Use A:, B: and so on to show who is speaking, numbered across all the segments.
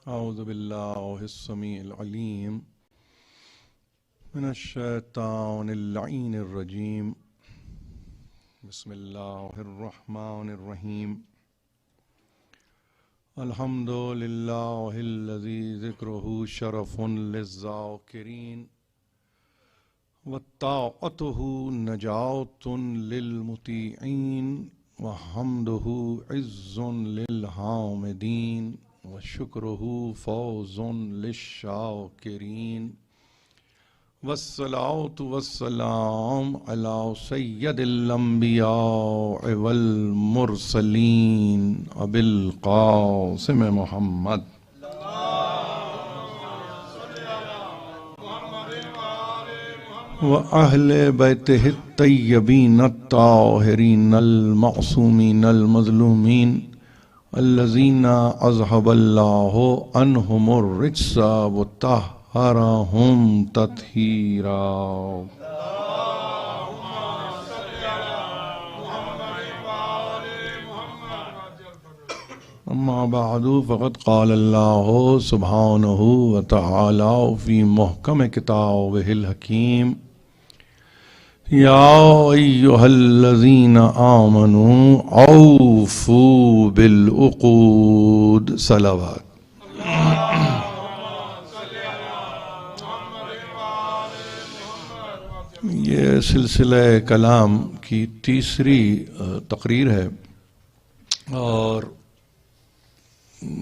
A: اعوذ باللہ السمیع العلیم من الشیطان اللعین الرجیم بسم اللہ الرحمن الرحیم الحمد للہ الذی ذکرہ شرف للذاکرین وطاعتہ نجات للمطیعین وحمدہ عز للحامدین وشکرہ فوز للشاکرین والصلاة والسلام علی سید الانبیاء والمرسلین ابی القاسم محمد وأهل بيته الطيبين الطاهرين المعصومين المظلومين الذين أذهب الله عنهم الرجس وطهرهم تطهيرا. أما بعد فقد قال الله سبحانه وتعالى في محكم كتابه الحكيم يا أيها الذين آمنوا أوفوا بالعقود صلوات. یہ سلسلہ کلام کی تیسری تقریر ہے، اور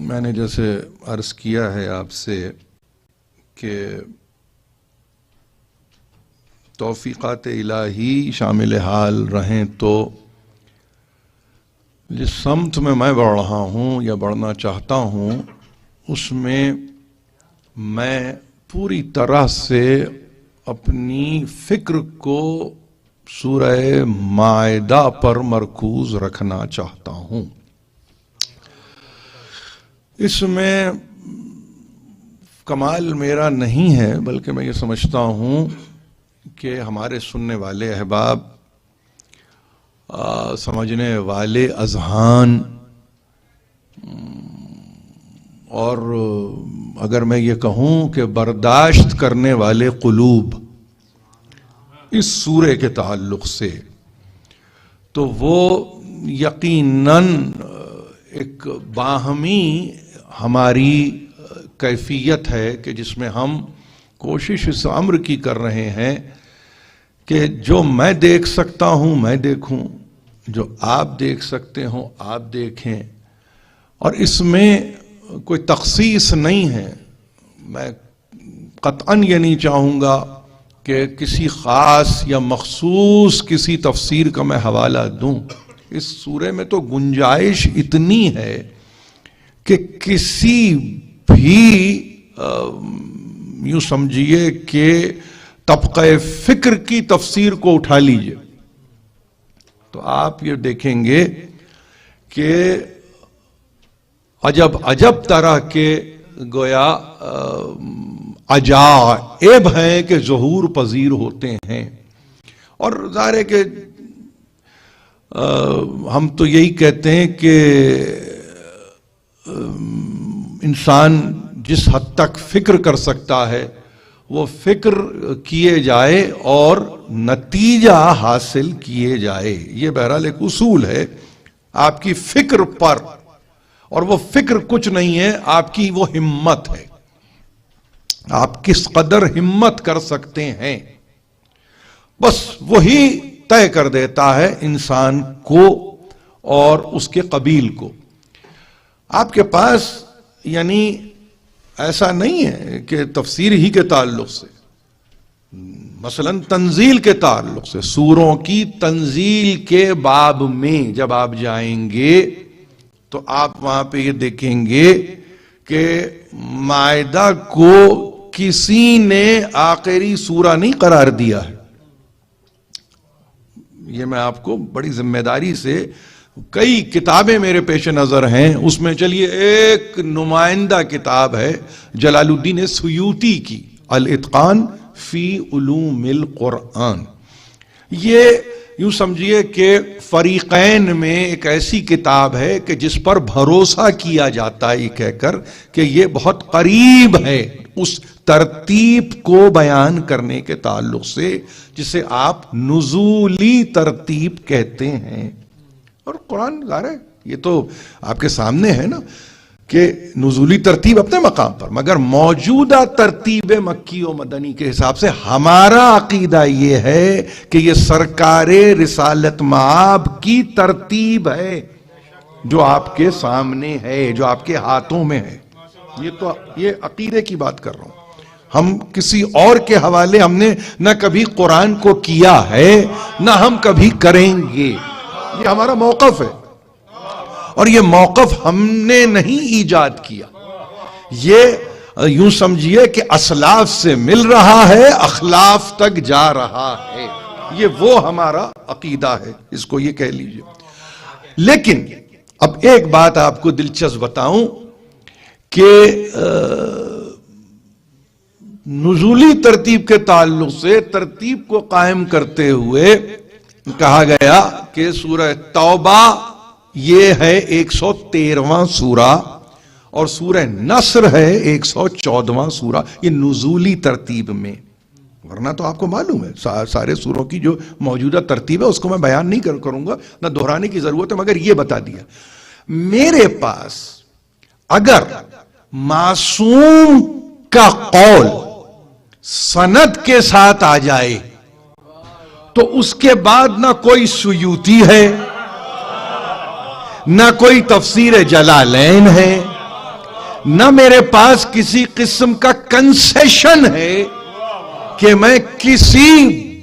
A: میں نے جیسے عرض کیا ہے آپ سے کہ توفیقات الہی شامل حال رہیں تو جس سمت میں بڑھ رہا ہوں یا بڑھنا چاہتا ہوں اس میں پوری طرح سے اپنی فکر کو سورہ مائدہ پر مرکوز رکھنا چاہتا ہوں. اس میں کمال میرا نہیں ہے، بلکہ میں یہ سمجھتا ہوں کہ ہمارے سننے والے احباب، سمجھنے والے اذہان، اور اگر میں یہ کہوں کہ برداشت کرنے والے قلوب اس سورے کے تعلق سے، تو وہ یقیناً ایک باہمی ہماری کیفیت ہے کہ جس میں ہم کوشش اس امر کی کر رہے ہیں کہ جو میں دیکھ سکتا ہوں میں دیکھوں، جو آپ دیکھ سکتے ہوں آپ دیکھیں، اور اس میں کوئی تخصیص نہیں ہے. میں قطعاً یہ نہیں چاہوں گا کہ کسی خاص یا مخصوص کسی تفسیر کا میں حوالہ دوں. اس سورے میں تو گنجائش اتنی ہے کہ کسی بھی یوں سمجھیے کہ طبقہ فکر کی تفسیر کو اٹھا لیجئے تو آپ یہ دیکھیں گے کہ عجب طرح کے گویا عجائب ہیں کہ ظہور پذیر ہوتے ہیں. اور ظاہر ہے کہ ہم تو یہی کہتے ہیں کہ انسان جس حد تک فکر کر سکتا ہے وہ فکر کیے جائے اور نتیجہ حاصل کیے جائے. یہ بہرحال ایک اصول ہے آپ کی فکر پر، اور وہ فکر کچھ نہیں ہے، آپ کی وہ ہمت ہے. آپ کس قدر ہمت کر سکتے ہیں، بس وہی طے کر دیتا ہے انسان کو اور اس کے قبیل کو. آپ کے پاس یعنی ایسا نہیں ہے کہ تفسیر ہی کے تعلق سے، مثلا تنزیل کے تعلق سے، سوروں کی تنزیل کے باب میں جب آپ جائیں گے تو آپ وہاں پہ یہ دیکھیں گے کہ مائدہ کو کسی نے آخری سورہ نہیں قرار دیا ہے. یہ میں آپ کو بڑی ذمہ داری سے، کئی کتابیں میرے پیش نظر ہیں، اس میں چلیے ایک نمائندہ کتاب ہے جلال الدین سیوطی کی، الاتقان فی علوم القرآن. یہ یوں سمجھیے کہ فریقین میں ایک ایسی کتاب ہے کہ جس پر بھروسہ کیا جاتا ہے یہ کہہ کر کہ یہ بہت قریب ہے اس ترتیب کو بیان کرنے کے تعلق سے جسے آپ نزولی ترتیب کہتے ہیں. اور قرآن ظاہر ہے یہ تو آپ کے سامنے ہے نا کہ نزولی ترتیب اپنے مقام پر، مگر موجودہ ترتیب مکی و مدنی کے حساب سے ہمارا عقیدہ یہ ہے کہ یہ سرکار رسالت مآب کی ترتیب ہے جو آپ کے سامنے ہے، جو آپ کے ہاتھوں میں ہے. یہ عقیدے کی بات کر رہا ہوں. ہم کسی اور کے حوالے ہم نے نہ کبھی قرآن کو کیا ہے نہ ہم کبھی کریں گے. یہ ہمارا موقف ہے اور یہ موقف ہم نے نہیں ایجاد کیا. یہ یوں سمجھیے کہ اسلاف سے مل رہا ہے، اخلاف تک جا رہا ہے. یہ وہ ہمارا عقیدہ ہے، اس کو یہ کہہ لیجئے. لیکن اب ایک بات آپ کو دلچسپ بتاؤں کہ نزولی ترتیب کے تعلق سے ترتیب کو قائم کرتے ہوئے کہا گیا کہ سورہ توبہ یہ ہے 113واں سورہ اور سورہ نصر ہے 114واں سورہ. یہ نزولی ترتیب میں، ورنہ تو آپ کو معلوم ہے سارے سوروں کی جو موجودہ ترتیب ہے اس کو میں بیان نہیں کروں گا، نہ دہرانے کی ضرورت ہے، مگر یہ بتا دیا. میرے پاس اگر معصوم کا قول سند کے ساتھ آ جائے تو اس کے بعد نہ کوئی سیوطی ہے، نہ کوئی تفسیر جلالین ہے، نہ میرے پاس کسی قسم کا کنسیشن ہے کہ میں کسی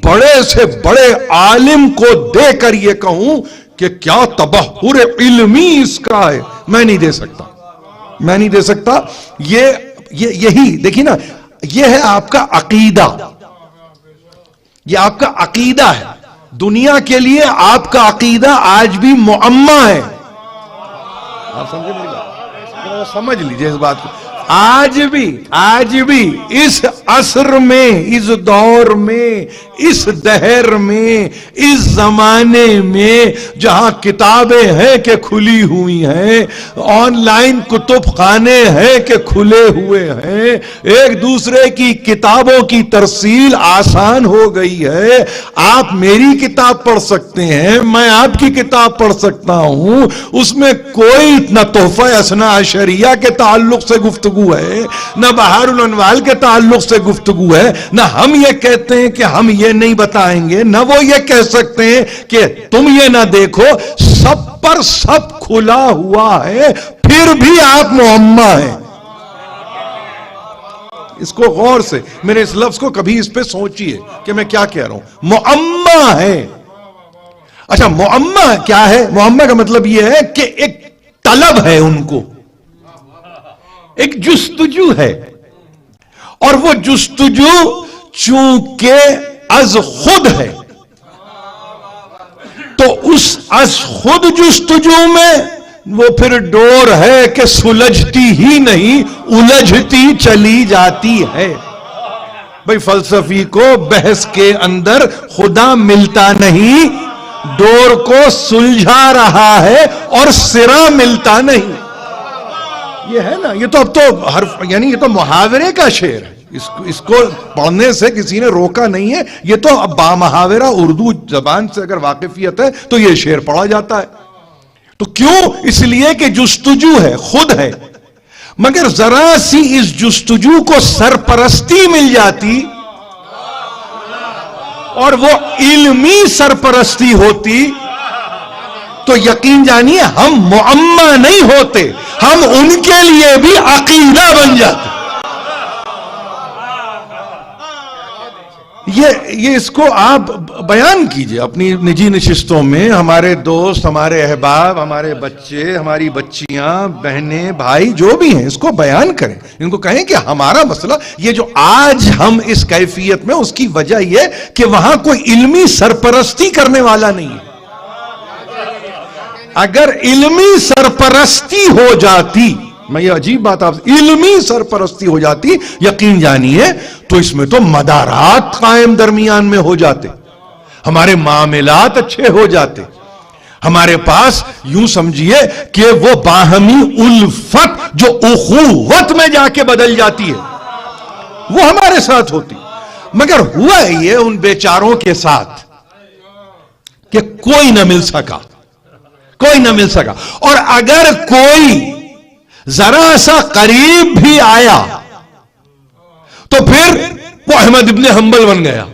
A: بڑے سے بڑے عالم کو دے کر یہ کہوں کہ کیا تبحر علمی اس کا ہے. میں نہیں دے سکتا، میں نہیں دے سکتا. یہی دیکھیں نا، یہ ہے آپ کا عقیدہ، یہ آپ کا عقیدہ ہے. دنیا کے لیے آپ کا عقیدہ آج بھی معمہ ہے. آپ سمجھے میری بات؟ سمجھ لیجئے اس بات کو. آج بھی اس عصر میں، اس دور میں، اس دہر میں، اس زمانے میں جہاں کتابیں ہیں کہ کھلی ہوئی ہیں، آن لائن کتب خانے ہیں کہ کھلے ہوئے ہیں، ایک دوسرے کی کتابوں کی ترسیل آسان ہو گئی ہے. آپ میری کتاب پڑھ سکتے ہیں، میں آپ کی کتاب پڑھ سکتا ہوں. اس میں کوئی نہ تحفہ اثنا عشریہ کے تعلق سے گفتگو ہے، نہ بہار الانوار کے تعلق سے گفتگو ہے، نہ ہم یہ کہتے ہیں کہ ہم یہ نہیں بتائیں گے، نہ وہ یہ کہہ سکتے ہیں کہ تم یہ نہ دیکھو. سب پر سب کھلا ہوا ہے، پھر بھی آپ معمہ ہیں. اس کو غور سے، میرے اس لفظ کو کبھی اس پہ سوچئے کہ میں کیا کہہ رہا ہوں. معمہ ہے. اچھا معمہ کیا ہے؟ معمہ کا مطلب یہ ہے کہ ایک طلب ہے، ان کو ایک جستجو ہے، اور وہ جستجو چونکہ از خود ہے تو اس از خود جستجو میں وہ پھر ڈور ہے کہ سلجھتی ہی نہیں، الجھتی چلی جاتی ہے. بھئی فلسفی کو بحث کے اندر خدا ملتا نہیں، ڈور کو سلجھا رہا ہے اور سرا ملتا نہیں. یہ ہے نا، یہ تو اب تو یعنی یہ تو محاورے کا شعر ہے. اس کو پڑھنے سے کسی نے روکا نہیں ہے. یہ تو اب بامحاورہ اردو زبان سے اگر واقفیت ہے تو یہ شعر پڑھا جاتا ہے. تو کیوں؟ اس لیے کہ جستجو ہے، خود ہے. مگر ذرا سی اس جستجو کو سرپرستی مل جاتی اور وہ علمی سرپرستی ہوتی تو یقین جانیے ہم معمہ نہیں ہوتے، ہم ان کے لیے بھی عقیدہ بن جاتے. یہ اس کو آپ بیان کیجئے اپنی نجی نشستوں میں. ہمارے دوست، ہمارے احباب، ہمارے بچے، ہماری بچیاں، بہنیں، بھائی جو بھی ہیں اس کو بیان کریں. ان کو کہیں کہ ہمارا مسئلہ یہ جو آج ہم اس کیفیت میں، اس کی وجہ یہ کہ وہاں کوئی علمی سرپرستی کرنے والا نہیں ہے. اگر علمی سرپرستی ہو جاتی، میں یہ عجیب بات آپ سے، علمی سرپرستی ہو جاتی، یقین جانیے تو اس میں تو مدارات قائم درمیان میں ہو جاتے. ہمارے معاملات اچھے ہو جاتے، ہمارے پاس یوں سمجھیے کہ وہ باہمی الفت جو اخوت میں جا کے بدل جاتی ہے وہ ہمارے ساتھ ہوتی. مگر ہوا یہ ان بیچاروں کے ساتھ کہ کوئی نہ مل سکا، کوئی نہ مل سکا. اور اگر کوئی ذرا سا قریب بھی آیا تو پھر وہ احمد ابن حنبل بن گیا،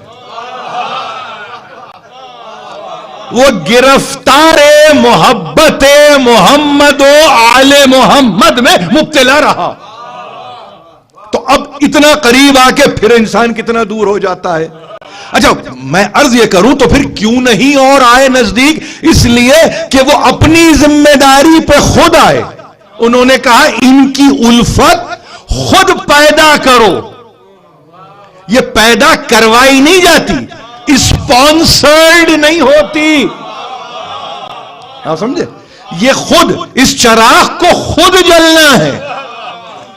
A: وہ گرفتار محبت محمد و آل محمد میں مبتلا رہا. تو اب اتنا قریب آ کے پھر انسان کتنا دور ہو جاتا ہے. اچھا میں عرض یہ کروں تو پھر کیوں نہیں اور آئے نزدیک؟ اس لیے کہ وہ اپنی ذمہ داری پہ خود آئے. انہوں نے کہا ان کی الفت خود پیدا کرو. یہ پیدا کروائی نہیں جاتی، اسپانسرڈ نہیں ہوتی. آپ سمجھے؟ یہ خود اس چراغ کو خود جلنا ہے،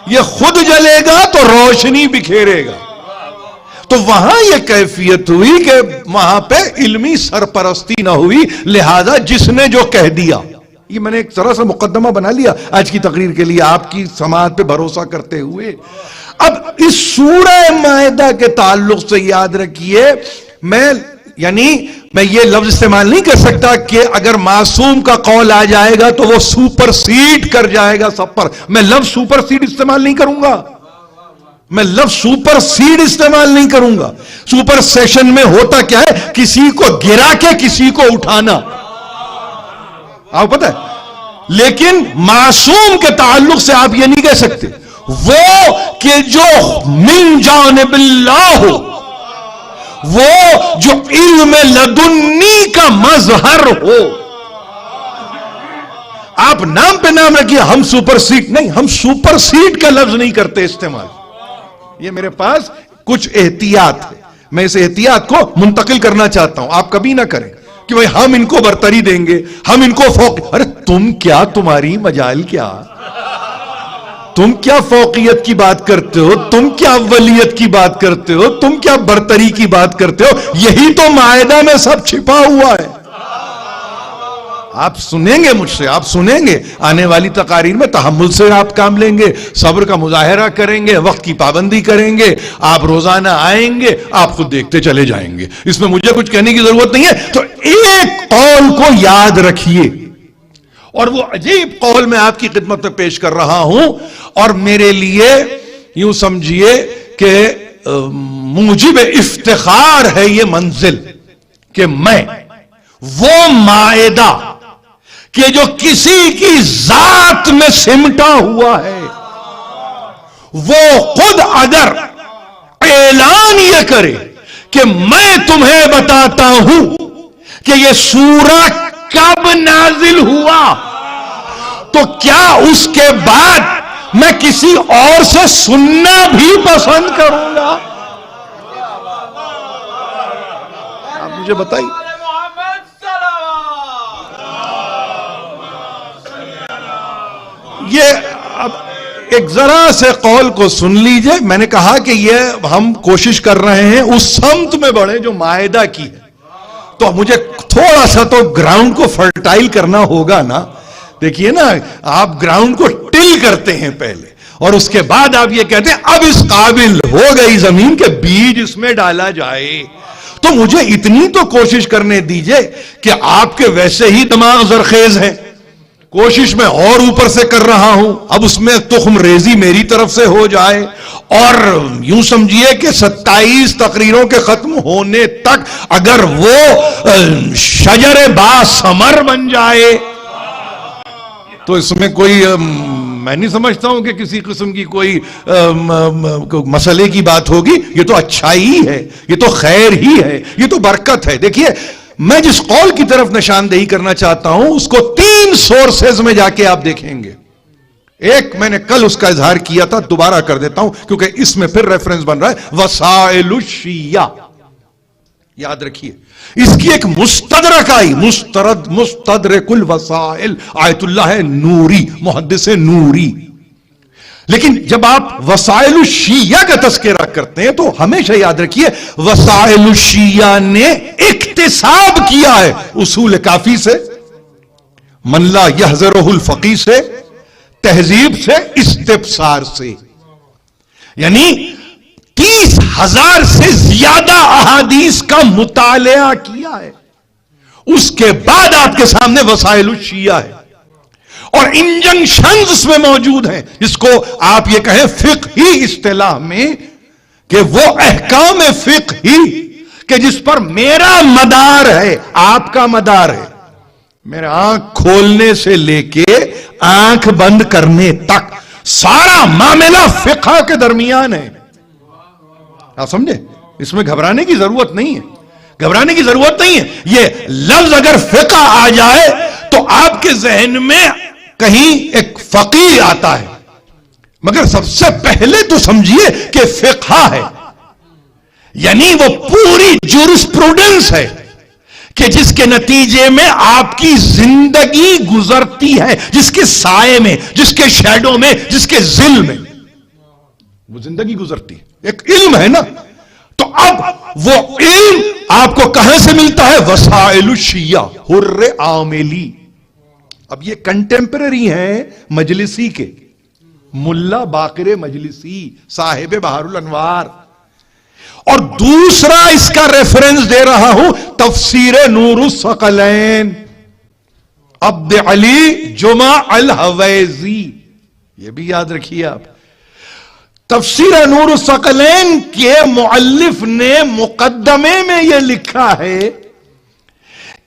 A: یہ خود جلے گا تو روشنی بکھیرے گا. تو وہاں یہ کیفیت ہوئی کہ وہاں پہ علمی سرپرستی نہ ہوئی، لہذا جس نے جو کہہ دیا. یہ میں نے ایک ذرا سا مقدمہ بنا لیا آج کی تقریر کے لیے آپ کی سماعت پہ بھروسہ کرتے ہوئے. اب اس سورہ مائدہ کے تعلق سے یاد رکھیے، میں یہ لفظ استعمال نہیں کر سکتا کہ اگر معصوم کا قول آ جائے گا تو وہ سپر سیڈ کر جائے گا سب پر. میں لفظ سپر سیڈ استعمال نہیں کروں گا، میں لفظ سپر سیڈ استعمال نہیں کروں گا. سپر سیشن میں ہوتا کیا ہے؟ کسی کو گرا کے کسی کو اٹھانا، آپ پتہ ہے. لیکن معصوم کے تعلق سے آپ یہ نہیں کہہ سکتے وہ کہ جو من جانب اللہ ہو، وہ جو علم لدنی کا مظہر ہو. آپ نام پہ نام رکھیے، ہم سپر سیڈ نہیں، ہم سپر سیڈ کا لفظ نہیں کرتے استعمال. یہ میرے پاس کچھ احتیاط ہے، میں اس احتیاط کو منتقل کرنا چاہتا ہوں، آپ کبھی نہ کریں کہ بھئی ہم ان کو برتری دیں گے، ہم ان کو فوق. ارے تم کیا، تمہاری مجال کیا، تم کیا فوقیت کی بات کرتے ہو، تم کیا اولیت کی بات کرتے ہو، تم کیا برتری کی بات کرتے ہو؟ یہی تو مائدہ میں سب چھپا ہوا ہے. آپ سنیں گے مجھ سے، آپ سنیں گے آنے والی تقاریر میں، تحمل سے آپ کام لیں گے، صبر کا مظاہرہ کریں گے، وقت کی پابندی کریں گے، آپ روزانہ آئیں گے، آپ خود دیکھتے چلے جائیں گے. اس میں مجھے کچھ کہنے کی ضرورت نہیں ہے. تو ایک قول کو یاد رکھیے، اور وہ عجیب قول میں آپ کی خدمت میں پیش کر رہا ہوں، اور میرے لیے یوں سمجھیے کہ موجب افتخار ہے یہ منزل کہ میں وہ مائدہ کہ جو کسی کی ذات میں سمٹا ہوا ہے، وہ خود اگر اعلان یہ کرے کہ میں تمہیں بتاتا ہوں کہ یہ سورہ کب نازل ہوا، تو کیا اس کے بعد میں کسی اور سے سننا بھی پسند کروں گا؟ آپ مجھے بتائیے. یہ اب ایک ذرا سے قول کو سن لیجئے. میں نے کہا کہ یہ ہم کوشش کر رہے ہیں اس سمت میں بڑھیں جو مائدہ کی ہے، تو مجھے تھوڑا سا تو گراؤنڈ کو فرٹائل کرنا ہوگا نا. دیکھیے نا، آپ گراؤنڈ کو ٹل کرتے ہیں پہلے، اور اس کے بعد آپ یہ کہتے ہیں اب اس قابل ہو گئی زمین کے بیج اس میں ڈالا جائے. تو مجھے اتنی تو کوشش کرنے دیجئے کہ آپ کے ویسے ہی دماغ زرخیز ہیں، کوشش میں اور اوپر سے کر رہا ہوں، اب اس میں تخم ریزی میری طرف سے ہو جائے، اور یوں سمجھیے کہ 27 تقریروں کے ختم ہونے تک اگر وہ شجر با ثمر بن جائے تو اس میں کوئی میں نہیں سمجھتا ہوں کہ کسی قسم کی کوئی مسئلے کی بات ہوگی. یہ تو اچھائی ہے، یہ تو خیر ہی ہے، یہ تو برکت ہے. دیکھیے میں جس قول کی طرف نشاندہی کرنا چاہتا ہوں اس کو 3 سورسز میں جا کے آپ دیکھیں گے. ایک میں نے کل اس کا اظہار کیا تھا، دوبارہ کر دیتا ہوں کیونکہ اس میں پھر ریفرنس بن رہا ہے، وسائل الشیعہ. یاد رکھیے اس کی ایک مستدرک آئی، مستدرک الوسائل، آیت اللہ نوری، محدث نوری. لیکن جب آپ وسائل الشیعہ کا تذکرہ کرتے ہیں تو ہمیشہ یاد رکھیے وسائل الشیعہ نے اکتفا اکتساب کیا ہے اصول کافی سے، من لا یحذرہ الفقی سے، تہذیب سے، استبصار سے، یعنی 30,000 سے زیادہ احادیث کا مطالعہ کیا ہے، اس کے بعد آپ کے سامنے وسائل الشیعہ ہے، اور انجنکشنز اس میں موجود ہیں، جس کو آپ یہ کہیں فقہی اصطلاح میں کہ وہ احکام فقہی کہ جس پر میرا مدار ہے، آپ کا مدار ہے، میرے آنکھ کھولنے سے لے کے آنکھ بند کرنے تک سارا معاملہ فقہ کے درمیان ہے. آپ سمجھے؟ اس میں گھبرانے کی ضرورت نہیں ہے، گھبرانے کی ضرورت نہیں ہے. یہ لفظ اگر فقہ آ جائے تو آپ کے ذہن میں کہیں ایک فقیہ آتا ہے، مگر سب سے پہلے تو سمجھیے کہ فقہ ہے، یعنی وہ پوری جورسپروڈنس ہے کہ جس کے نتیجے میں آپ کی زندگی گزرتی ہے، جس کے سائے میں، جس کے شیڈو میں، جس کے ظل میں وہ زندگی گزرتی ہے. ایک علم ہے نا، تو اب وہ علم آپ کو کہاں سے ملتا ہے؟ وسائل الشیعہ، حر عاملی. اب یہ کنٹمپرری ہیں مجلسی کے، ملا باقر مجلسی صاحب بہار الانوار. اور دوسرا اس کا ریفرنس دے رہا ہوں تفسیر نور الثقلین عبد علی جمعہ الحویزی، یہ بھی یاد رکھیے آپ. تفسیر نور الثقلین کے مؤلف نے مقدمے میں یہ لکھا ہے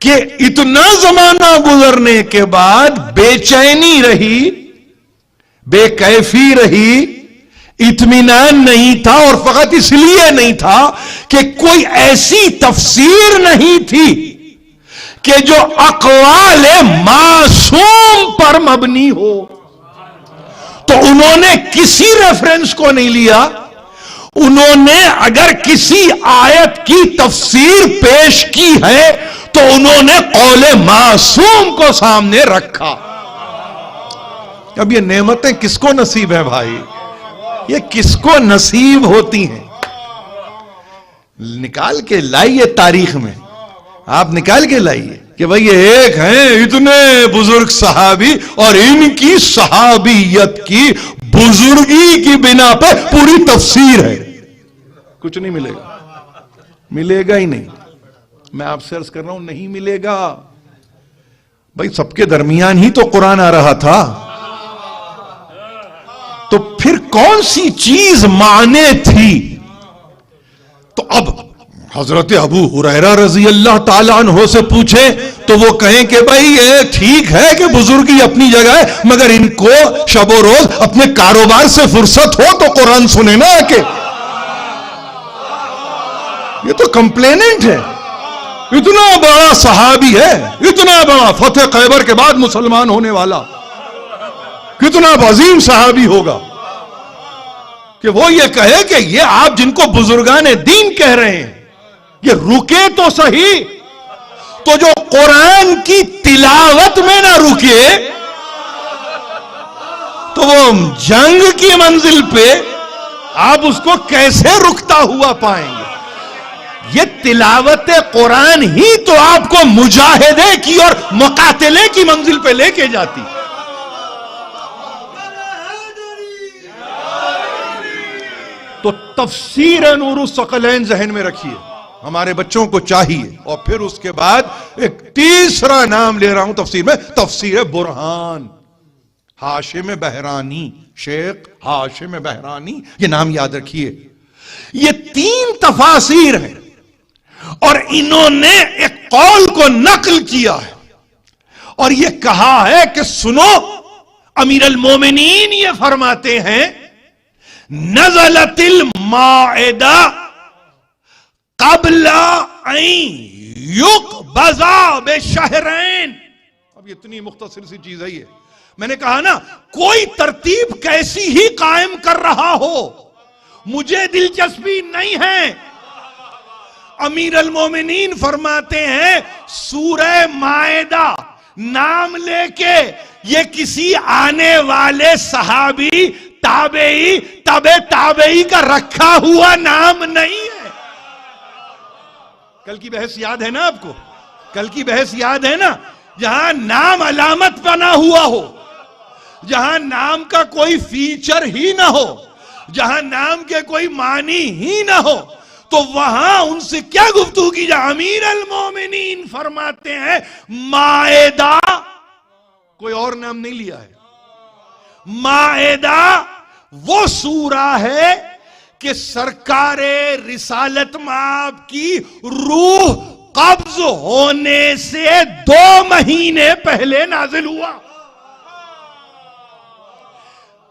A: کہ اتنا زمانہ گزرنے کے بعد بے چینی رہی، بے کیفی رہی، اطمینان نہیں تھا، اور فقط اس لیے نہیں تھا کہ کوئی ایسی تفسیر نہیں تھی کہ جو اقوال معصوم پر مبنی ہو. تو انہوں نے کسی ریفرنس کو نہیں لیا، انہوں نے اگر کسی آیت کی تفسیر پیش کی ہے تو انہوں نے قول معصوم کو سامنے رکھا. اب یہ نعمتیں کس کو نصیب ہے بھائی؟ یہ کس کو نصیب ہوتی ہیں؟ نکال کے لائیے تاریخ میں، آپ نکال کے لائیے کہ بھئی یہ ایک ہیں اتنے بزرگ صحابی، اور ان کی صحابیت کی بزرگی کی بنا پر پوری تفسیر ہے. کچھ نہیں ملے گا، ملے گا ہی نہیں. میں آپ سے عرض کر رہا ہوں نہیں ملے گا. بھئی سب کے درمیان ہی تو قرآن آ رہا تھا، تو پھر کون سی چیز معنی تھی؟ تو اب حضرت ابو ہریرہ رضی اللہ تعالیٰ عنہ سے پوچھیں تو وہ کہیں کہ بھائی یہ ٹھیک ہے کہ بزرگی اپنی جگہ ہے، مگر ان کو شب و روز اپنے کاروبار سے فرصت ہو تو قرآن سنے نا آ کے. یہ تو کمپلیننٹ ہے. اتنا بڑا صحابی ہے، اتنا بڑا فتح خیبر کے بعد مسلمان ہونے والا، کتنا عظیم صحابی ہوگا کہ وہ یہ کہے کہ یہ آپ جن کو بزرگان دین کہہ رہے ہیں یہ رکے تو صحیح، تو جو قرآن کی تلاوت میں نہ رکے تو وہ جنگ کی منزل پہ آپ اس کو کیسے رکتا ہوا پائیں گے؟ یہ تلاوت قرآن ہی تو آپ کو مجاہدے کی اور مقاتلے کی منزل پہ لے کے جاتی. تو تفسیر نور الثقلین ذہن میں رکھیے، ہمارے بچوں کو چاہیے. اور پھر اس کے بعد ایک تیسرا نام لے رہا ہوں تفسیر میں، تفسیر برہان ہاشم بہرانی، شیخ ہاشم بہرانی، یہ نام یاد رکھیے. یہ 3 تفاسیر ہیں اور انہوں نے ایک قول کو نقل کیا ہے اور یہ کہا ہے کہ سنو، امیر المومنین یہ فرماتے ہیں نزلت المائدہ قبل ان یقبض بشہرین. اب اتنی مختصر سی چیز ہے یہ. میں نے کہا نا کوئی ترتیب کیسی ہی قائم کر رہا ہو، مجھے دلچسپی نہیں ہے. امیر المومنین فرماتے ہیں سورہ مائدہ نام لے کے یہ کسی آنے والے صحابی، تابعی، تابعی کا رکھا ہوا نام نہیں ہے. کل کی بحث یاد ہے نا آپ کو؟ کل کی بحث یاد ہے نا؟ جہاں نام علامت بنا ہوا ہو، جہاں نام کا کوئی فیچر ہی نہ ہو، جہاں نام کے کوئی معنی ہی نہ ہو، تو وہاں ان سے کیا گفتگو کی جائے؟ امیر المومنین فرماتے ہیں مائدہ، کوئی اور نام نہیں لیا ہے، مائدہ وہ سورہ ہے کہ سرکار رسالت مآب کی روح قبض ہونے سے 2 مہینے پہلے نازل ہوا۔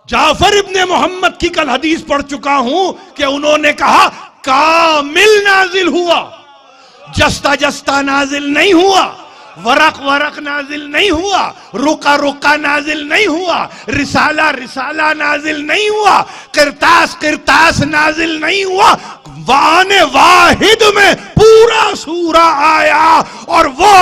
A: جعفر ابن محمد کی کل حدیث پڑھ چکا ہوں کہ انہوں نے کہا کامل نازل ہوا، جستہ جستہ نازل نہیں ہوا، ورق ورق نازل نہیں ہوا، رقع رقع نازل نہیں ہوا، رسالہ رسالہ نازل نہیں ہوا، قرطاس قرطاس نازل نہیں ہوا، وان واحد میں پورا سورہ آیا، اور وہ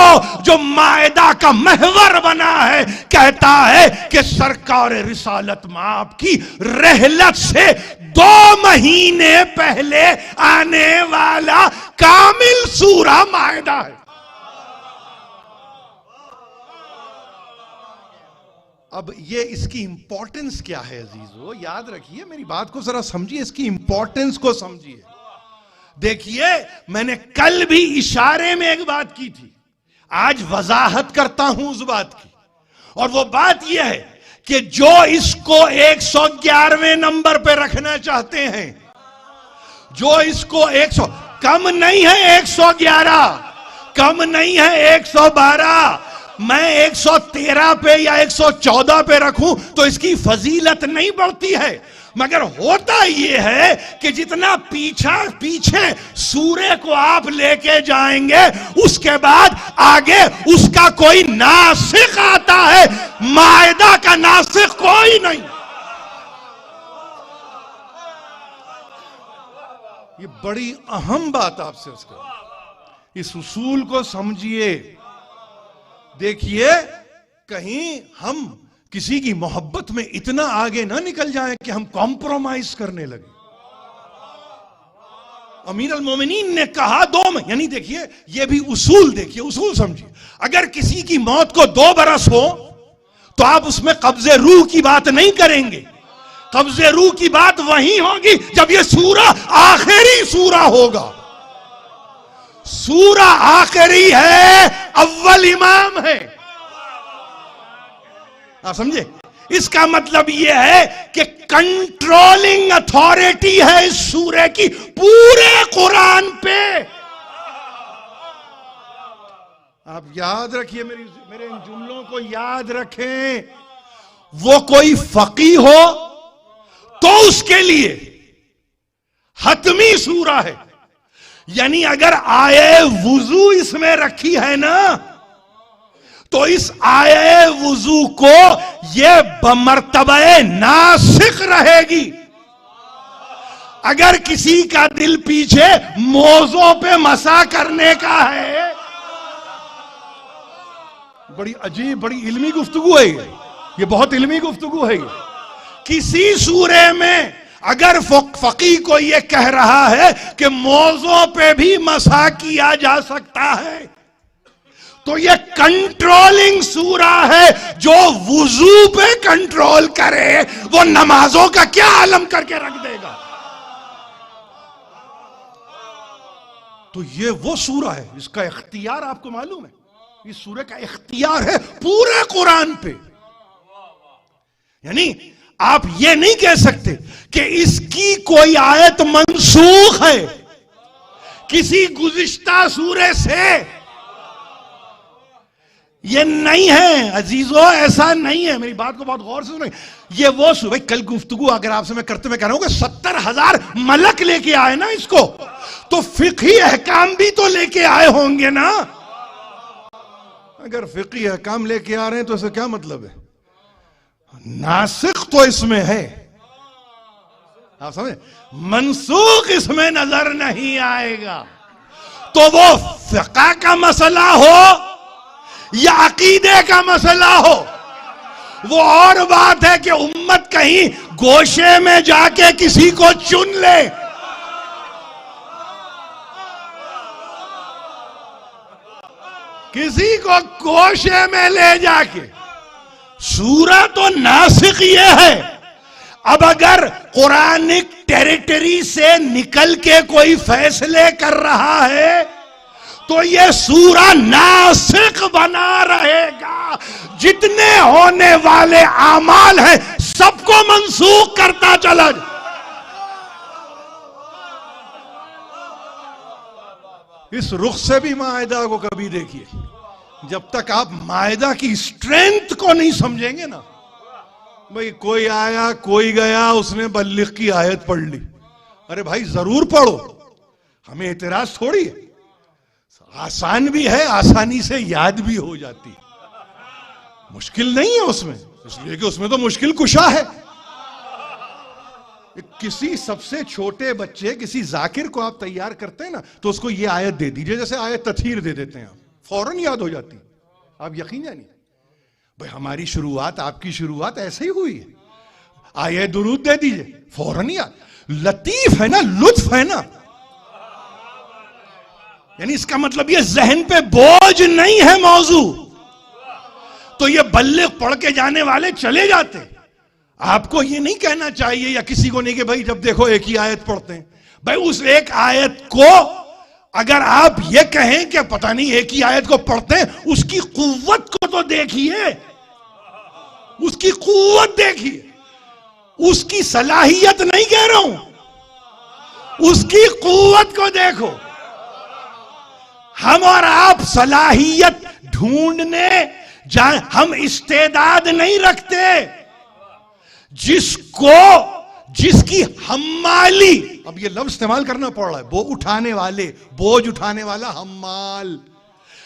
A: جو مائدہ کا محور بنا ہے کہتا ہے کہ سرکار رسالت مآب کی رحلت سے 2 مہینے پہلے آنے والا کامل سورہ مائدہ ہے۔ اب یہ اس کی امپورٹنس کیا ہے عزیزو؟ یاد رکھیے میری بات کو ذرا سمجھیے، اس کی امپورٹنس کو سمجھیے۔ دیکھیے میں نے کل بھی اشارے میں ایک بات کی تھی، آج وضاحت کرتا ہوں اس بات کی، اور وہ بات یہ ہے کہ جو اس کو 111ویں نمبر پہ رکھنا چاہتے ہیں، جو اس کو 100 کم نہیں ہے، 111 کم نہیں ہے، 112 میں 113 پہ یا 114 پہ رکھوں تو اس کی فضیلت نہیں بڑھتی ہے، مگر ہوتا یہ ہے کہ جتنا پیچھے سورے کو آپ لے کے جائیں گے اس کے بعد آگے اس کا کوئی ناسخ آتا ہے، مائدہ کا ناسخ کوئی نہیں۔ یہ بڑی اہم بات آپ سے اس کا، اس اصول کو سمجھیے۔ دیکھیے کہیں ہم کسی کی محبت میں اتنا آگے نہ نکل جائیں کہ ہم کمپرومائز کرنے لگے۔ امیر المومنین نے کہا 2 میں، یعنی دیکھیے یہ بھی اصول، دیکھیے اصول سمجھیے۔ اگر کسی کی موت کو 2 برس ہو تو آپ اس میں قبض روح کی بات نہیں کریں گے، قبض روح کی بات وہیں ہوگی جب یہ سورہ آخری سورہ ہوگا۔ سورہ آخری ہے، اول امام ہے، آپ سمجھے؟ اس کا مطلب یہ ہے کہ کنٹرولنگ اتھارٹی ہے اس سورہ کی پورے قرآن پہ۔ آپ یاد رکھیے، میرے ان جملوں کو یاد رکھیں۔ وہ کوئی فقیہ ہو تو اس کے لیے حتمی سورہ ہے، یعنی اگر آیے وضو اس میں رکھی ہے نا تو اس آیے وضو کو یہ بمرتبہ ناسخ رہے گی۔ اگر کسی کا دل پیچھے موضوع پہ مسح کرنے کا ہے، بڑی عجیب بڑی علمی گفتگو ہے یہ بہت علمی گفتگو ہے یہ۔ کسی سورے میں اگر فقیہ کو یہ کہہ رہا ہے کہ موضوع پہ بھی مسح کیا جا سکتا ہے تو یہ کنٹرولنگ سورہ ہے۔ جو وضو پہ کنٹرول کرے وہ نمازوں کا کیا عالم کر کے رکھ دے گا۔ تو یہ وہ سورہ ہے، اس کا اختیار آپ کو معلوم ہے، اس سورہ کا اختیار ہے پورے قرآن پہ۔ یعنی آپ یہ نہیں کہہ سکتے کہ اس کی کوئی آیت منسوخ ہے کسی گزشتہ سورے سے، یہ نہیں ہے عزیزو، ایسا نہیں ہے۔ میری بات کو بہت غور سے سنیں۔ یہ وہ سورہ، کل گفتگو اگر آپ سے میں کرتے میں کہہ رہا ہوں کہ 70,000 ملک لے کے آئے نا اس کو، تو فقہی احکام بھی تو لے کے آئے ہوں گے نا۔ اگر فقہی احکام لے کے آ رہے ہیں تو اسے کیا مطلب ہے؟ ناسخ تو اس میں ہے، آپ سمجھیں، منسوخ اس میں نظر نہیں آئے گا۔ تو وہ فقہ کا مسئلہ ہو یا عقیدے کا مسئلہ ہو، وہ اور بات ہے کہ امت کہیں گوشے میں جا کے کسی کو چن لے۔ کسی کو کوشے میں لے جا کے سورہ تو ناسخ یہ ہے. اب اگر قرآنک ٹیریٹری سے نکل کے کوئی فیصلے کر رہا ہے تو یہ سورہ ناسخ بنا رہے گا. جتنے ہونے والے اعمال ہیں سب کو منسوخ کرتا چلا جائے. اس رخ سے بھی مائدہ کو کبھی دیکھیے. جب تک آپ مائدہ کی اسٹرینتھ کو نہیں سمجھیں گے نا، بھئی کوئی آیا کوئی گیا اس نے بلغ کی آیت پڑھ لی. ارے بھائی ضرور پڑھو، ہمیں اعتراض تھوڑی ہے. آسان بھی ہے، آسانی سے یاد بھی ہو جاتی ہے. مشکل نہیں ہے اس میں، اس لیے کہ اس میں تو مشکل کشا ہے. کسی سب سے چھوٹے بچے، کسی ذاکر کو آپ تیار کرتے ہیں نا تو اس کو یہ آیت دے دیجئے، جیسے آیت تطہیر دے دیتے ہیں، آپ فوراً یاد ہو جاتی. آپ یقین جانیے بھئی ہماری شروعات، آپ کی شروعات ایسے ہی ہوئی ہے. آیت درود دے دیجئے فوراً یاد. لطیف ہے نا، لطف ہے نا. یعنی اس کا مطلب یہ ذہن پہ بوجھ نہیں ہے موضوع. تو یہ بلغ پڑھ کے جانے والے چلے جاتے. آپ کو یہ نہیں کہنا چاہیے، یا کسی کو نہیں کہ بھائی جب دیکھو ایک ہی آیت پڑھتے ہیں. بھائی اس ایک آیت کو اگر آپ یہ کہیں کہ پتہ نہیں ایک ہی آیت کو پڑھتے ہیں، اس کی قوت کو تو دیکھیے، اس کی قوت دیکھیے. اس کی صلاحیت نہیں کہہ رہا ہوں، اس کی قوت کو دیکھو. ہم اور آپ صلاحیت ڈھونڈنے ہم استعداد نہیں رکھتے. جس کی حمالی، اب یہ لفظ استعمال کرنا پڑ رہا ہے، وہ اٹھانے والے، بوجھ اٹھانے والا حمال،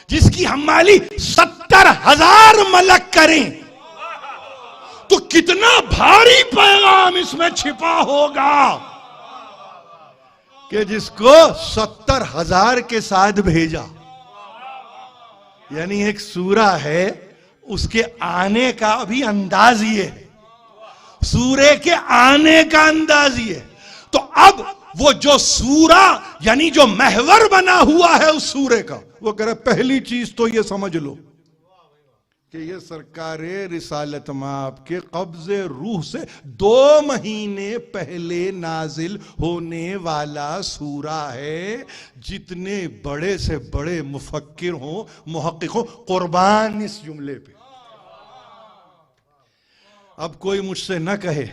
A: جس کی حمالی 70,000 ملک کریں تو کتنا بھاری پیغام اس میں چھپا ہوگا کہ جس کو 70,000 کے ساتھ بھیجا. یعنی ایک سورہ ہے، اس کے آنے کا بھی انداز یہ ہے، سورے کے آنے کا انداز یہ. تو اب وہ جو سورہ یعنی جو محور بنا ہوا ہے اس سورے کا، وہ کہہ رہا پہلی چیز تو یہ سمجھ لو کہ یہ سرکار رسالت مآب کے قبض روح سے 2 مہینے پہلے نازل ہونے والا سورہ ہے. جتنے بڑے سے بڑے مفکر ہوں، محقق ہوں، قربان اس جملے پہ. اب کوئی مجھ سے نہ کہے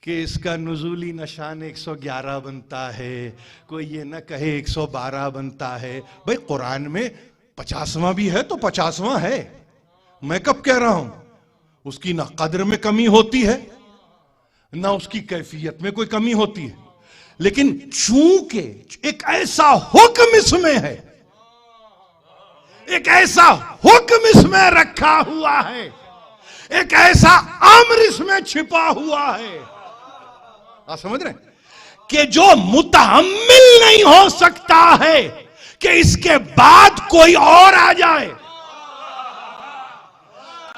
A: کہ اس کا نزولی نشان 111 بنتا ہے، کوئی یہ نہ کہے 112 بنتا ہے. بھئی قرآن میں 50واں بھی ہے تو 50واں ہے. میں کب کہہ رہا ہوں؟ اس کی نہ قدر میں کمی ہوتی ہے نہ اس کی کیفیت میں کوئی کمی ہوتی ہے. لیکن چونکہ ایک ایسا حکم اس میں ہے، ایک ایسا حکم اس میں رکھا ہوا ہے، ایک ایسا امر اس میں چھپا ہوا ہے، آپ سمجھ رہے ہیں، کہ جو متحمل نہیں ہو سکتا ہے کہ اس کے بعد کوئی اور آ جائے.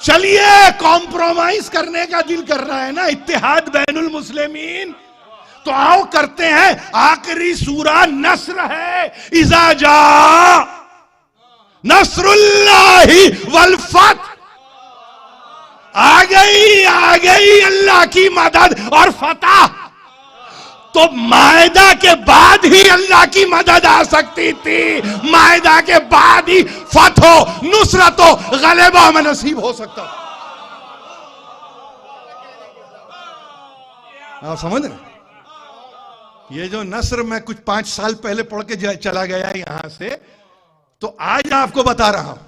A: چلیے کمپرومائز کرنے کا دل کر رہا ہے نا، اتحاد بین المسلمین، تو آؤ کرتے ہیں. آخری سورہ نصر ہے، اذا جاء نصر اللہ والفتح. آ گئی اللہ کی مدد اور فتح. تو مائدہ کے بعد ہی اللہ کی مدد آ سکتی تھی، مائدہ کے بعد ہی فتح و نصرت و غلبہ میں نصیب ہو سکتا. آپ سمجھ رہے ہیں؟ یہ جو نصر میں کچھ 5 سال پہلے پڑھ کے چلا گیا یہاں سے، تو آج آپ کو بتا رہا ہوں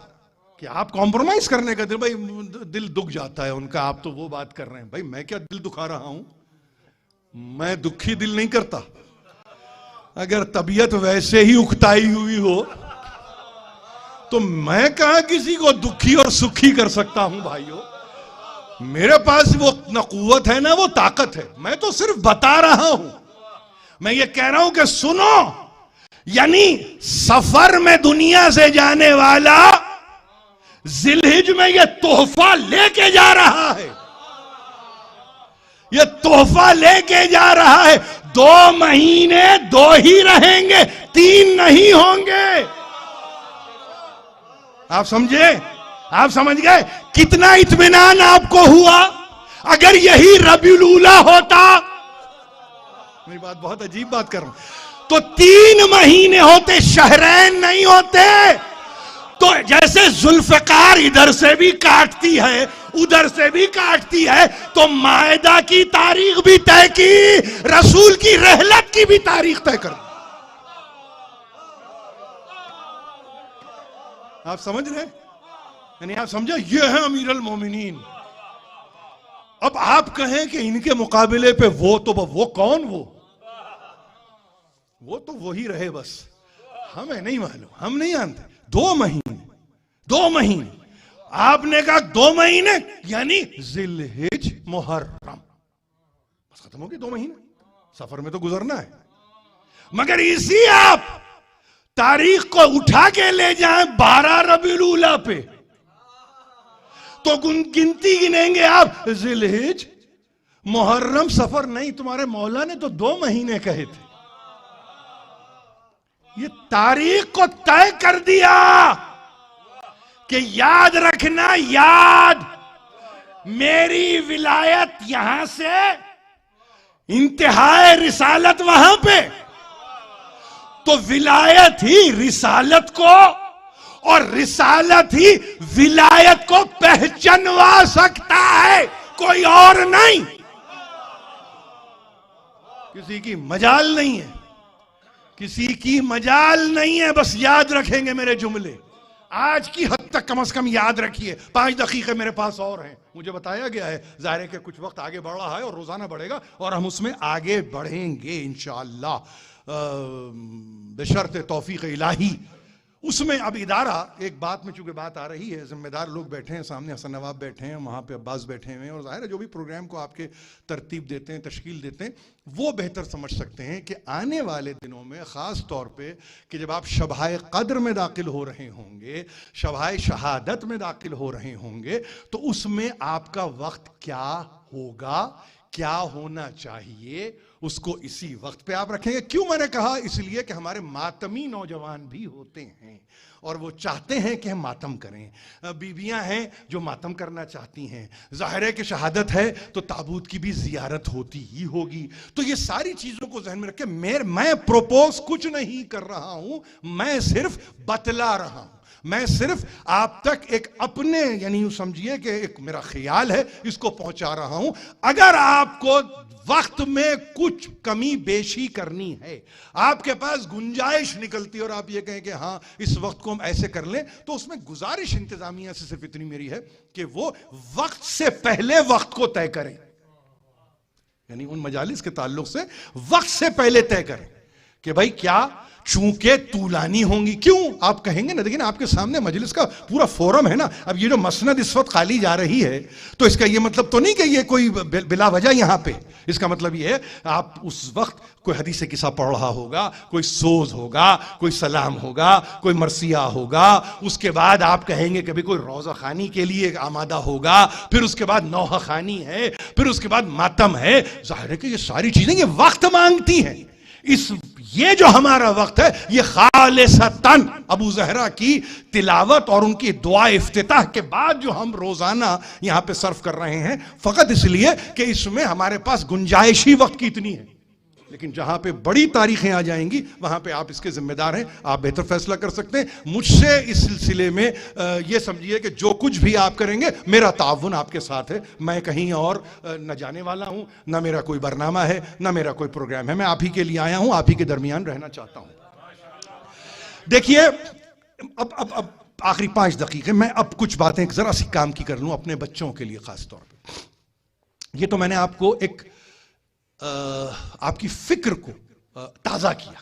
A: کہ آپ کمپرومائز کرنے کا دل دکھ جاتا ہے ان کا. آپ تو وہ بات کر رہے ہیں. بھائی میں کیا دل دکھا رہا ہوں؟ میں دکھی دل نہیں کرتا. اگر طبیعت ویسے ہی اکتائی ہوئی ہو تو میں کہاں کسی کو دکھی اور سکھی کر سکتا ہوں بھائیو. میرے پاس وہ نہ قوت ہے نہ وہ طاقت ہے. میں تو صرف بتا رہا ہوں. میں یہ کہہ رہا ہوں کہ سنو، یعنی سفر میں دنیا سے جانے والا ذی الحجہ میں یہ تحفہ لے کے جا رہا ہے، یہ تحفہ لے کے جا رہا ہے. 2 مہینے 2 ہی رہیں گے، 3 نہیں ہوں گے. آپ سمجھے؟ آپ سمجھ گئے کتنا اطمینان آپ کو ہوا؟ اگر یہی ربیع الاولی ہوتا، میری بات بہت عجیب بات کر رہا ہوں، تو 3 مہینے ہوتے، شہرین نہیں ہوتے. تو جیسے ذوالفقار ادھر سے بھی کاٹتی ہے ادھر سے بھی کاٹتی ہے، تو مائدہ کی تاریخ بھی طے کی، رسول کی رحلت کی بھی تاریخ طے کر. آپ سمجھ رہے؟ یعنی آپ سمجھے یہ ہے امیر المومنین. اب آپ کہیں کہ ان کے مقابلے پہ وہ کون؟ وہ تو وہی رہے، بس ہمیں نہیں معلوم، ہم نہیں جانتے. 2 مہینے آپ نے کہا 2 مہینے یعنی ذی الحج محرم، بس ختم ہو گئی. 2 مہینے سفر میں تو گزرنا ہے. مگر اسی آپ تاریخ کو اٹھا کے لے جائیں 12 ربیع الاولی پہ، تو گنتی گنیں گے آپ، ذی الحج محرم سفر نہیں. تمہارے مولا نے تو 2 مہینے کہے تھے. یہ تاریخ کو طے کر دیا کہ یاد رکھنا، یاد میری ولایت یہاں سے، انتہائے رسالت وہاں پہ. تو ولایت ہی رسالت کو اور رسالت ہی ولایت کو پہچنوا سکتا ہے، کوئی اور نہیں. کسی کی مجال نہیں ہے، کسی کی مجال نہیں ہے. بس یاد رکھیں گے میرے جملے، آج کی حد تک کم از کم یاد رکھیے. 5 دقیقے میرے پاس اور ہیں، مجھے بتایا گیا ہے ظاہر ہے کہ کچھ وقت آگے بڑھ رہا ہے اور روزانہ بڑھے گا، اور ہم اس میں آگے بڑھیں گے انشاءاللہ بشرط توفیق الہی. اس میں اب ادارہ، ایک بات میں چونکہ بات آ رہی ہے، ذمہ دار لوگ بیٹھے ہیں سامنے، حسن نواب بیٹھے ہیں وہاں پہ، عباس بیٹھے ہوئے ہیں، اور ظاہر ہے جو بھی پروگرام کو آپ کے ترتیب دیتے ہیں، تشکیل دیتے ہیں، وہ بہتر سمجھ سکتے ہیں کہ آنے والے دنوں میں خاص طور پہ کہ جب آپ شبۂ قدر میں داخل ہو رہے ہوں گے، شبۂ شہادت میں داخل ہو رہے ہوں گے، تو اس میں آپ کا وقت کیا ہوگا، کیا ہونا چاہیے، اس کو اسی وقت پہ آپ رکھیں گے. کیوں میں نے کہا؟ اس لیے کہ ہمارے ماتمی نوجوان بھی ہوتے ہیں اور وہ چاہتے ہیں کہ ہم ماتم کریں. بیویاں ہیں جو ماتم کرنا چاہتی ہیں. ظاہر ہے کہ شہادت ہے تو تابوت کی بھی زیارت ہوتی ہی ہوگی. تو یہ ساری چیزوں کو ذہن میں رکھ کے میں پروپوز کچھ نہیں کر رہا ہوں، میں صرف بتلا رہا ہوں. میں صرف آپ تک ایک اپنے، یعنی یوں سمجھیے کہ ایک میرا خیال ہے، اس کو پہنچا رہا ہوں. اگر آپ کو وقت میں کچھ کمی بیشی کرنی ہے، آپ کے پاس گنجائش نکلتی اور آپ یہ کہیں کہ ہاں اس وقت کو ہم ایسے کر لیں، تو اس میں گزارش انتظامیہ سے صرف اتنی میری ہے کہ وہ وقت سے پہلے وقت کو طے کریں. یعنی ان مجالس کے تعلق سے وقت سے پہلے طے کریں کہ بھائی کیا، چونکہ طولانی ہوں گی. کیوں؟ آپ کہیں گے نا، دیکھیں آپ کے سامنے مجلس کا پورا فورم ہے نا. اب یہ جو مسند اس وقت خالی جا رہی ہے، تو اس کا یہ مطلب تو نہیں کہ یہ کوئی بلا وجہ یہاں پہ. اس کا مطلب یہ ہے آپ اس وقت کوئی حدیث قصہ پڑھ رہا ہوگا، کوئی سوز ہوگا، کوئی سلام ہوگا، کوئی مرثیہ ہوگا. اس کے بعد آپ کہیں گے کہ کوئی روضہ خوانی کے لیے آمادہ ہوگا، پھر اس کے بعد نوحہ خوانی ہے، پھر اس کے بعد ماتم ہے. ظاہر ہے کہ یہ ساری چیزیں یہ وقت مانگتی ہیں. یہ جو ہمارا وقت ہے یہ خالصتاً ابو زہرا کی تلاوت اور ان کی دعا افتتاح کے بعد جو ہم روزانہ یہاں پہ صرف کر رہے ہیں، فقط اس لیے کہ اس میں ہمارے پاس گنجائشی وقت کی اتنی ہے. لیکن جہاں پہ بڑی تاریخیں آ جائیں گی وہاں پہ آپ اس کے ذمہ دار ہیں، آپ بہتر فیصلہ کر سکتے ہیں. مجھ سے اس سلسلے میں یہ سمجھیے کہ جو کچھ بھی آپ کریں گے میرا تعاون آپ کے ساتھ ہے. میں کہیں اور نہ جانے والا ہوں، نہ میرا کوئی برنامہ ہے، نہ میرا کوئی پروگرام ہے. میں آپ ہی کے لیے آیا ہوں، آپ ہی کے درمیان رہنا چاہتا ہوں. دیکھیے اب آخری 5 دقیقے میں اب کچھ باتیں ذرا سی کام کی کر لوں اپنے بچوں کے لیے خاص طور پہ. یہ تو میں نے آپ کو ایک آپ کی فکر کو تازہ کیا،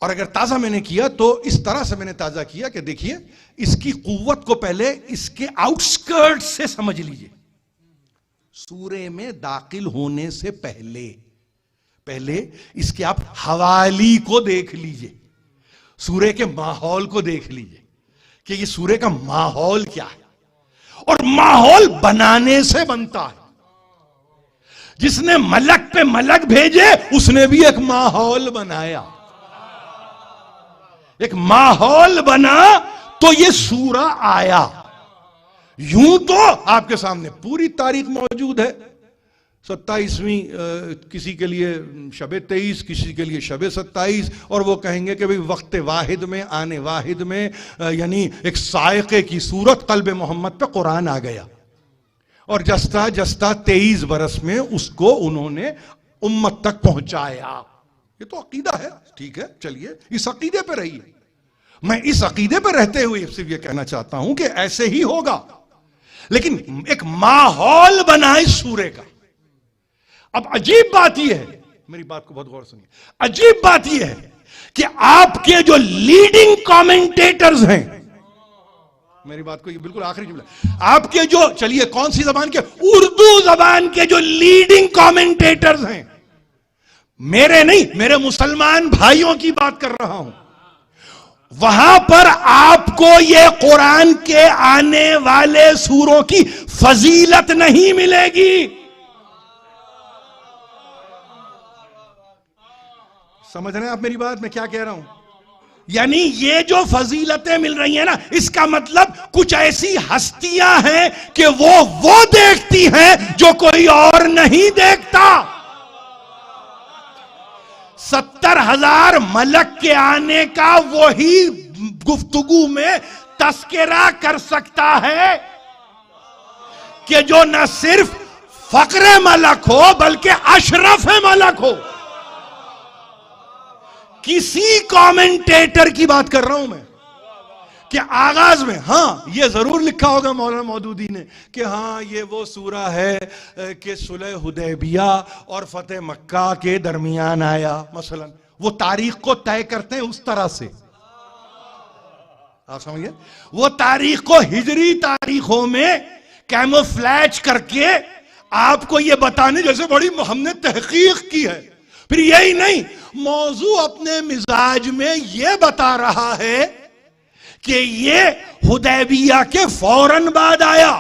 A: اور اگر تازہ میں نے کیا تو اس طرح سے میں نے تازہ کیا کہ دیکھیے اس کی قوت کو پہلے اس کے آؤٹ سکرٹ سے سمجھ لیجئے. سورے میں داخل ہونے سے پہلے اس کے آپ حوالی کو دیکھ لیجئے، سورے کے ماحول کو دیکھ لیجئے کہ یہ سورے کا ماحول کیا ہے. اور ماحول بنانے سے بنتا ہے. جس نے ملک پہ ملک بھیجے اس نے بھی ایک ماحول بنایا، ایک ماحول بنا تو یہ سورہ آیا. یوں تو آپ کے سامنے پوری تاریخ موجود ہے. 27ویں کسی کے لیے شب 23، کسی کے لیے شب 27، اور وہ کہیں گے کہ بھئی وقت واحد میں، آنے واحد میں، یعنی ایک صاعقے کی صورت قلب محمد پہ قرآن آ گیا، اور جستا جستا 23 برس میں اس کو انہوں نے امت تک پہنچایا. یہ تو عقیدہ ہے، ٹھیک ہے، چلیے اس عقیدے پہ رہیے. میں اس عقیدے پہ رہتے ہوئے صرف یہ کہنا چاہتا ہوں کہ ایسے ہی ہوگا، لیکن ایک ماحول بنا اس سورے کا. اب عجیب بات یہ ہے، میری بات کو بہت غور سنیے، عجیب بات یہ ہے کہ آپ کے جو لیڈنگ کامنٹیٹرز ہیں، میری بات کو یہ بالکل آخری جملہ، آپ کے جو، چلیے کون سی زبان کے، اردو زبان کے جو لیڈنگ کامنٹیٹرز ہیں، میرے نہیں، میرے مسلمان بھائیوں کی بات کر رہا ہوں، وہاں پر آپ کو یہ قرآن کے آنے والے سوروں کی فضیلت نہیں ملے گی. سمجھ رہے ہیں آپ میری بات، میں کیا کہہ رہا ہوں؟ یعنی یہ جو فضیلتیں مل رہی ہیں نا، اس کا مطلب کچھ ایسی ہستیاں ہیں کہ وہ دیکھتی ہیں جو کوئی اور نہیں دیکھتا. 70,000 ملک کے آنے کا وہی گفتگو میں تذکرہ کر سکتا ہے کہ جو نہ صرف فقر ملک ہو بلکہ اشرف ملک ہو. کسی کامنٹیٹر کی بات کر رہا ہوں میں کہ آغاز میں، ہاں یہ ضرور لکھا ہوگا مولانا مودودی نے کہ ہاں یہ وہ سورہ ہے کہ صلح حدیبیہ اور فتح مکہ کے درمیان آیا. مثلا وہ تاریخ کو طے کرتے ہیں اس طرح سے، آپ سمجھئے، وہ تاریخ کو ہجری تاریخوں میں کیموفلیج کر کے آپ کو یہ بتانے جیسے بڑی ہم نے تحقیق کی ہے. پھر یہی نہیں، موضوع اپنے مزاج میں یہ بتا رہا ہے کہ یہ حدیبیہ کے فوراً بعد آیا.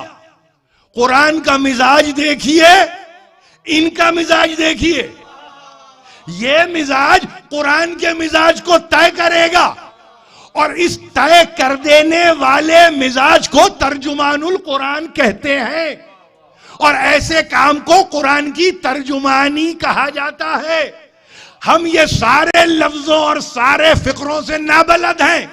A: قرآن کا مزاج دیکھیے، ان کا مزاج دیکھیے، یہ مزاج قرآن کے مزاج کو طے کرے گا، اور اس طے کر دینے والے مزاج کو ترجمان القرآن کہتے ہیں، اور ایسے کام کو قرآن کی ترجمانی کہا جاتا ہے. ہم یہ سارے لفظوں اور سارے فقروں سے نابلد ہیں،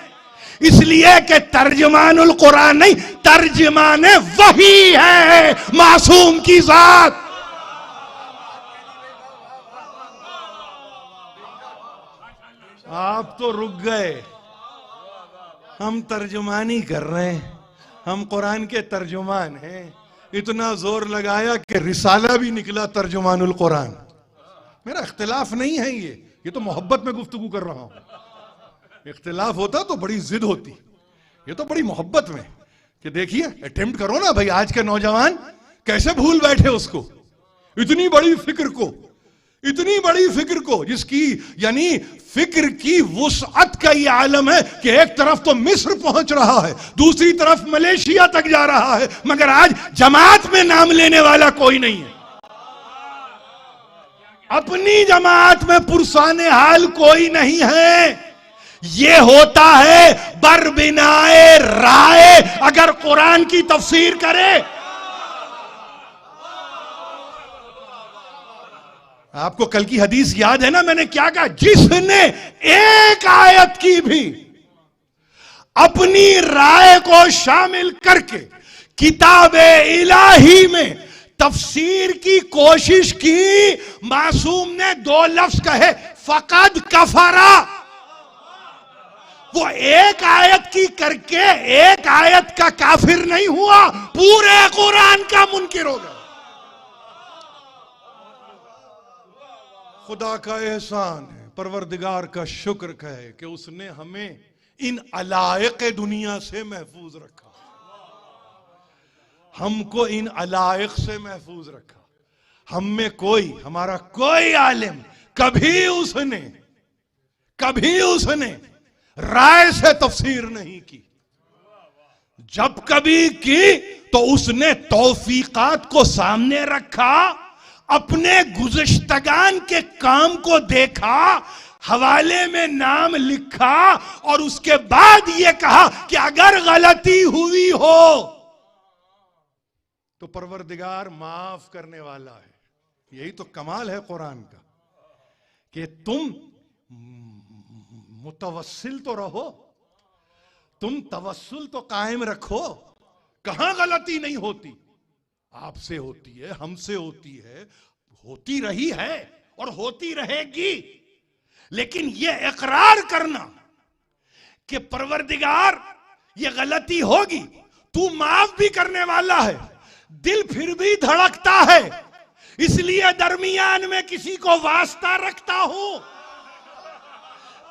A: اس لیے کہ ترجمان القرآن نہیں، ترجمان وحی ہے معصوم کی ذات. آپ تو رک گئے، ہم ترجمانی کر رہے ہیں، ہم قرآن کے ترجمان ہیں. اتنا زور لگایا کہ رسالہ بھی نکلا ترجمان القرآن. میرا اختلاف نہیں ہے، یہ تو محبت میں گفتگو کر رہا ہوں. اختلاف ہوتا تو بڑی ضد ہوتی، یہ تو بڑی محبت میں کہ دیکھیے اٹیمپٹ کرو نا بھائی. آج کے نوجوان کیسے بھول بیٹھے اس کو، اتنی بڑی فکر کو، اتنی بڑی فکر کو، جس کی یعنی فکر کی وسعت کا یہ عالم ہے کہ ایک طرف تو مصر پہنچ رہا ہے، دوسری طرف ملیشیا تک جا رہا ہے، مگر آج جماعت میں نام لینے والا کوئی نہیں ہے. اپنی جماعت میں پرسان حال کوئی نہیں ہے. یہ ہوتا ہے بربنائے رائے اگر قرآن کی تفسیر کرے. آپ کو کل کی حدیث یاد ہے نا، میں نے کیا کہا؟ جس نے ایک آیت کی بھی اپنی رائے کو شامل کر کے کتاب الہی میں تفسیر کی کوشش کی، معصوم نے 2 لفظ کہے، فقد کفرا. وہ ایک آیت کی کر کے ایک آیت کا کافر نہیں ہوا، پورے قرآن کا منکر ہو گیا. خدا کا احسان ہے، پروردگار کا شکر ہے کہ اس نے ہمیں ان علائق دنیا سے محفوظ رکھا، ہم کو ان علائق سے محفوظ رکھا. ہم میں کوئی، ہمارا کوئی عالم کبھی اس نے رائے سے تفسیر نہیں کی. جب کبھی کی تو اس نے توفیقات کو سامنے رکھا، اپنے گزشتگان کے کام کو دیکھا،
B: حوالے میں نام لکھا اور اس کے بعد یہ کہا کہ اگر غلطی ہوئی ہو تو پروردگار معاف کرنے والا ہے۔ یہی تو کمال ہے قرآن کا کہ تم متوسل تو رہو، تم توسل تو قائم رکھو، کہاں غلطی نہیں ہوتی؟ آپ سے ہوتی ہے، ہم سے ہوتی ہے، ہوتی رہی ہے اور ہوتی رہے گی، لیکن یہ اقرار کرنا کہ پروردگار یہ غلطی ہوگی، تو معاف بھی کرنے والا ہے، دل پھر بھی دھڑکتا ہے، اس لیے درمیان میں کسی کو واسطہ رکھتا ہوں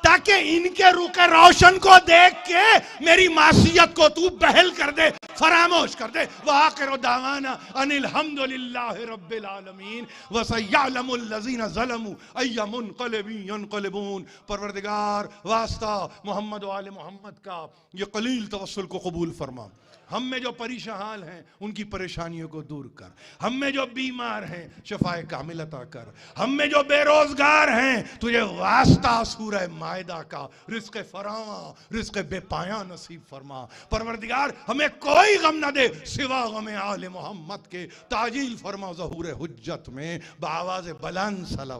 B: تاکہ ان کے رخ روشن کو دیکھ کے میری معصیت کو تو بحل کر دے، فراموش کر دے۔ وآخر دعوانا ان الحمدللہ رب العالمین وسیعلم الذین ظلموا ای منقلب ینقلبون۔ پروردگار واسطہ محمد و آل محمد کا یہ قلیل توسل کو قبول فرما، ہم میں جو پریشان حال ہیں ان کی پریشانیوں کو دور کر، ہم میں جو بیمار ہیں شفائے کامل عطا کر، ہم میں جو بے روزگار ہیں تجھے واسطہ سورہ مائدہ کا رزق فراواں، رزق بے پایاں نصیب فرما۔ پروردگار ہمیں کوئی غم نہ دے سوا غم آل محمد کے، تعجیل فرما ظہور حجت میں بآواز بلند صلوات۔